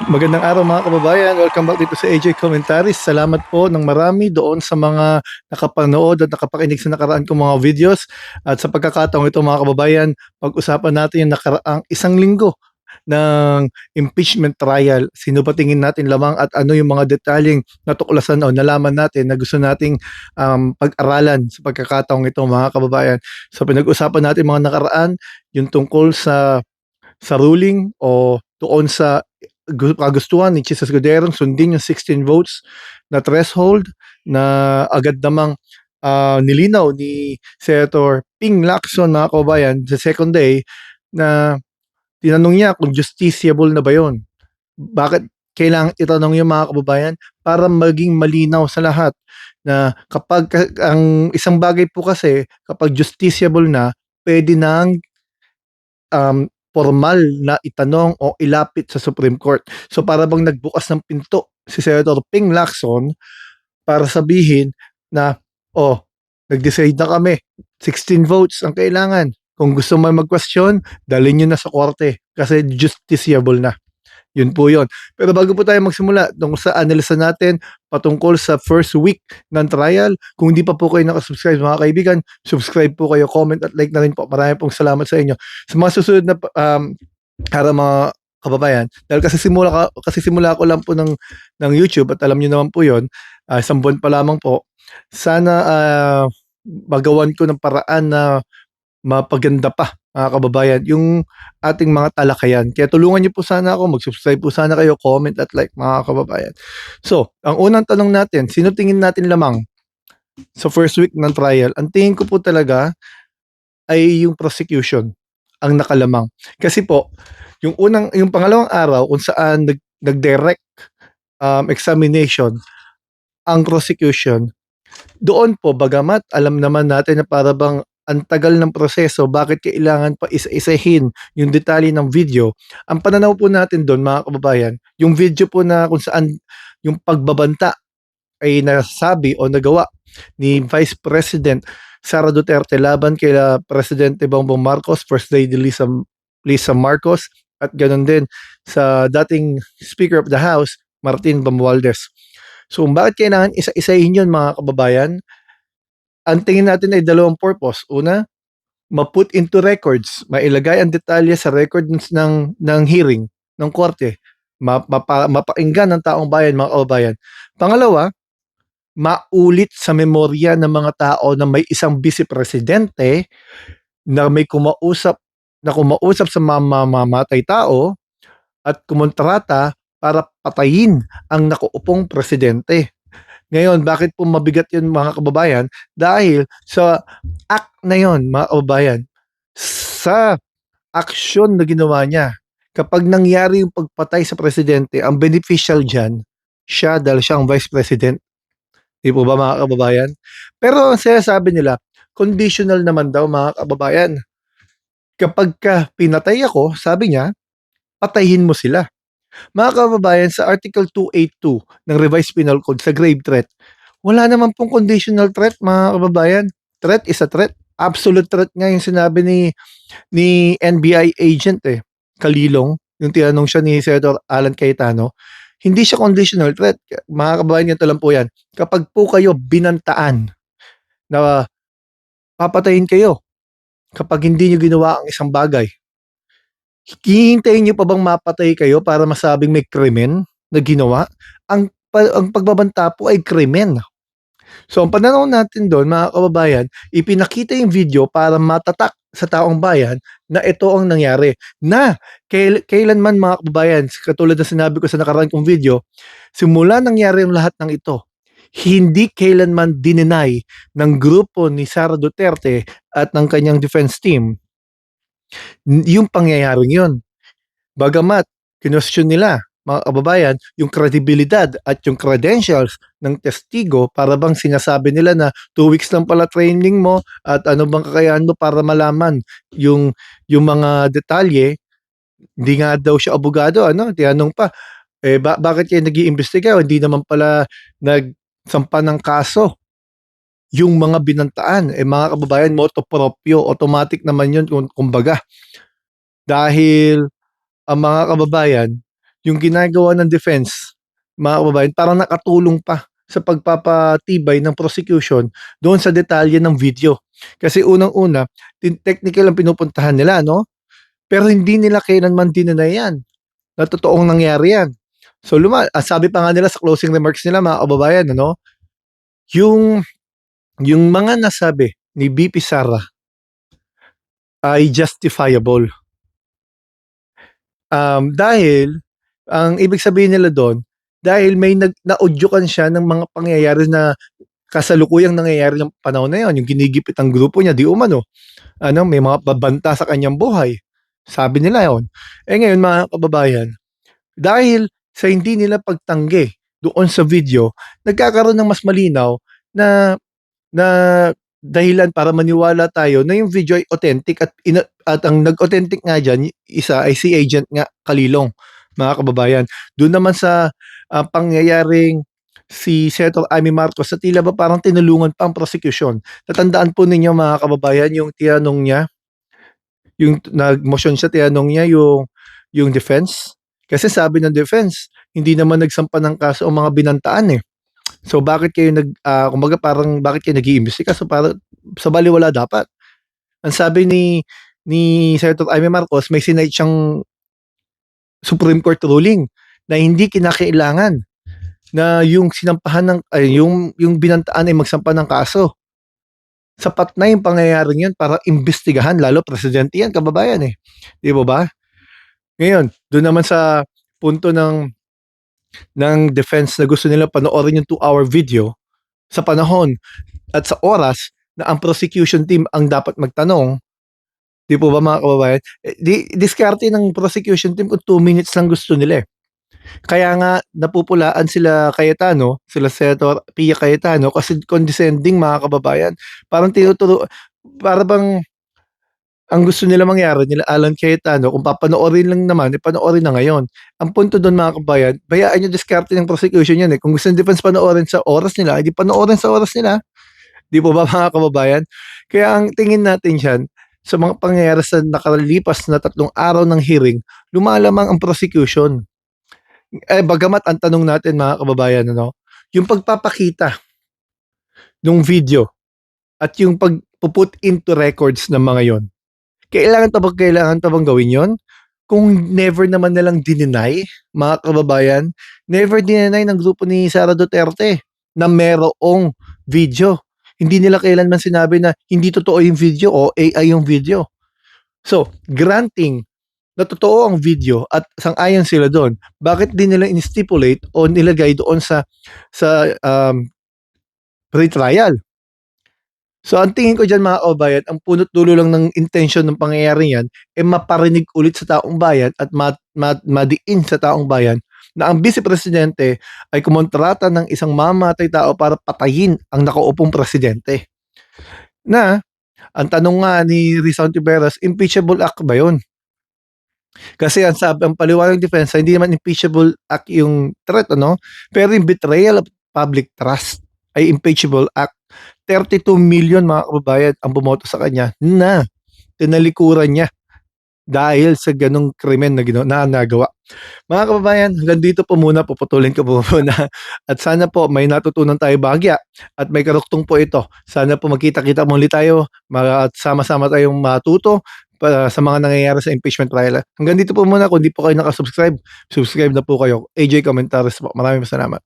Magandang araw mga kababayan. Welcome back dito sa AJ Commentaries. Salamat po ng marami doon sa mga nakapanood at nakapakinig sa nakaraan kong mga videos. At sa pagkakataong ito mga kababayan, pag-usapan natin yung nakaraang isang linggo ng impeachment trial. Sino ba tingin natin lamang at ano yung mga detalyeng natuklasan o nalaman natin na gusto nating pag-aralan sa pagkakataong ito mga kababayan. So pinag-usapan natin mga nakaraan yung tungkol sa ruling o doon sa kagustuhan ni Chis Escudero sundin yung 16 votes na threshold na agad namang nilinaw ni Senator Ping Lacson mga kababayan sa second day na tinanong niya kung justiciable na ba yun. Bakit kailangan itanong yung mga kababayan para maging malinaw sa lahat na kapag ang isang bagay po kasi kapag justiciable na pwede nang formal na itanong o ilapit sa Supreme Court. So para bang nagbukas ng pinto si Senator Ping Lacson para sabihin na, oh, nag-decide na kami. 16 votes ang kailangan. Kung gusto mo mag-question, dalhin nyo na sa korte kasi justiciable na. Yun po yun. Pero bago po tayo magsimula, tungkol sa analisa natin patungkol sa first week ng trial, kung hindi pa po kayo nakasubscribe mga kaibigan, subscribe po kayo, comment at like na rin po. Marami pong salamat sa inyo. Sa mga susunod na para mga kababayan, dahil kasi simula ko lang po ng YouTube at alam niyo naman po yon, isang buwan pa lamang po. Sana magawan ko ng paraan na mapaganda pa mga kababayan yung ating mga talakayan. Kaya tulungan niyo po sana ako, mag-subscribe po sana kayo, comment at like mga kababayan. So, ang unang tanong natin, sino tingin natin lamang sa first week ng trial? Ang tingin ko po talaga ay yung prosecution ang nakalamang. Kasi po, yung pangalawang araw kung saan nag-direct examination ang prosecution, doon po bagamat alam naman natin na para bang ang tagal ng proseso, bakit kailangan pa isa-isahin yung detalye ng video. Ang pananaw po natin doon mga kababayan, yung video po na kung saan yung pagbabanta ay nasabi o nagawa ni Vice President Sara Duterte laban kay Presidente Bongbong Marcos, First Lady Lisa Marcos, at ganoon din sa dating Speaker of the House, Martin Romualdez. So bakit kailangan isa-isahin yun mga kababayan? Ang tingin natin ay dalawang purpose. Una, ma-put into records, mailagay ang detalye sa records ng hearing ng korte, mapakinggan ng taong bayan, mga kababayan. Pangalawa, maulit sa memorya ng mga tao na may isang vice presidente na may kumausap sa mamamatay tao at kumontrata para patayin ang nakuupong presidente. Ngayon, bakit po mabigat yun mga kababayan? Dahil sa act na yun mga kababayan, sa aksyon na ginawa niya, kapag nangyari yung pagpatay sa presidente, ang beneficial dyan, siya dahil siya ang vice president. Di po ba mga kababayan? Pero ang sinasabi nila, conditional naman daw mga kababayan. Kapag ka pinatay ako, sabi niya, patayin mo sila. Mga kababayan, sa Article 282 ng Revised Penal Code sa grave threat, wala naman pong conditional threat, mga kababayan. Threat is a threat. Absolute threat nga yung sinabi ni NBI agent Kalilong, yung tinanong siya ni Senator Alan Cayetano. Hindi siya conditional threat. Mga kababayan, ganito lang po yan. Kapag po kayo binantaan na papatayin kayo kapag hindi nyo ginawa ang isang bagay, hihintayin niyo pa bang mapatay kayo para masabing may krimen na ginawa? Ang pagbabanta po ay krimen. So ang pananaw natin doon mga kababayan, ipinakita yung video para matatak sa taong bayan na ito ang nangyari. Na kailanman mga kababayan, katulad na sinabi ko sa nakaraan kong video, simula nangyari yung lahat ng ito, hindi kailanman dinenay ng grupo ni Sara Duterte at ng kanyang defense team yung pangyayaring yun. Bagamat kinwestiyon nila mga kababayan yung kredibilidad at yung credentials ng testigo para bang sinasabi nila na 2 weeks lang pala training mo at ano bang kakayahan mo para malaman yung mga detalye. Hindi nga daw siya abogado, tinanong pa, bakit kayo nag-iimbestiga? Hindi naman pala nagsampa ng kaso yung mga binantaan. Mga kababayan, moto proprio, automatic naman yun kumbaga. Dahil ang mga kababayan, yung ginagawa ng defense, mga kababayan, parang nakatulong pa sa pagpapatibay ng prosecution doon sa detalye ng video. Kasi unang-una, technical ang pinupuntahan nila, no? Pero hindi nila kailanman dineny yan na totoong nangyari yan. So sabi pa nga nila sa closing remarks nila, mga kababayan, ano, yung mga nasabi ni VP Sara ay justifiable. Dahil ang ibig sabihin nila doon, dahil may na-audyukan siya ng mga pangyayari na kasalukuyang nangyayari ng panahon na yon, yung ginigipit ang grupo niya, di umano, ano, may mga babanta sa kanyang buhay. Sabi nila yon. Ngayon, mga kababayan, dahil sa hindi nila pagtanggi doon sa video, nagkakaroon ng mas malinaw na na dahilan para maniwala tayo na yung video ay authentic at ang nag-authentic nga dyan, isa ay si Agent nga Kalilong, mga kababayan. Doon naman sa pangyayaring si Senator Amy Marcos sa tila ba parang tinulungan pa ang prosecution. Tatandaan po ninyo, mga kababayan, yung tinanong niya, yung nag-motion siya, tinanong niya yung defense. Kasi sabi ng defense, hindi naman nagsampa ng kaso ang mga binantaan eh. So bakit kayo kumbaga parang bakit kayo nag-iimbestiga? So para sa balewala dapat. Ang sabi ni Senator Amy Marcos, may sinite siyang Supreme Court ruling na hindi kinakailangan na yung sinampahan ng yung binantaan ay magsampa ng kaso. Sapat na yung pangyayaring yun para imbestigahan, lalo presidente yan, kababayan eh. Di ba? Ngayon, doon naman sa punto ng defense na gusto nila panoorin yung 2-hour video sa panahon at sa oras na ang prosecution team ang dapat magtanong, di po ba, mga kababayan? Diskarte ng prosecution team kung 2 minutes lang gusto nila eh. Kaya nga napupulaan sila Cayetano, sila Senator Pia Cayetano kasi condescending, mga kababayan. Parang para bang ang gusto nila mangyari nila Alan Cayetano, kung papanoorin lang naman, panoorin na ngayon. Ang punto doon, mga kababayan, bayaan yung diskarte ng prosecution yan eh. Kung gusto ng defense panoorin sa oras nila, hindi panoorin sa oras nila. Di po ba, mga kababayan? Kaya ang tingin natin dyan, sa mga pangyayari sa nakalipas na 3 araw ng hearing, lumalamang ang prosecution. Bagamat ang tanong natin, mga kababayan, ano, yung pagpapakita ng video at yung pag-put into records ng mga yon, kailangan pa bang gawin yon? Kung never naman nilang dineny, mga kababayan, never dineny ng grupo ni Sara Duterte na merong video. Hindi nila kailanman sinabi na hindi totoo yung video o AI yung video. So, granting na totoo ang video at sang-ayon sila doon, bakit din nila in-stipulate o nilagay doon sa pre-trial? So ang tingin ko dyan, mga kababayan, ang punot dulo lang ng intention ng pangyayari yan ay maparinig ulit sa taong bayan at madiin sa taong bayan na ang Vice Presidente ay kumontrata ng isang mamamatay tao para patayin ang nakaupong presidente. Na ang tanong nga ni Rizal Tiberas, impeachable act ba yun? Kasi ang paliwanag ng defense, hindi naman impeachable act yung threat, ano? Pero yung betrayal of public trust ay impeachable act. 32 million, mga kababayan, ang bumoto sa kanya na tinalikuran niya dahil sa ganong krimen na nagawa. Mga kababayan, hanggang dito po muna, puputulin ko po muna. At sana po may natutunan tayo bahagya at may karuktong po ito. Sana po magkita-kita muli tayo at sama-sama tayong matuto sa mga nangyayari sa impeachment trial. Hanggang dito po muna. Kung di po kayo nakasubscribe, subscribe na po kayo. AJ Commentaries po. Maraming salamat.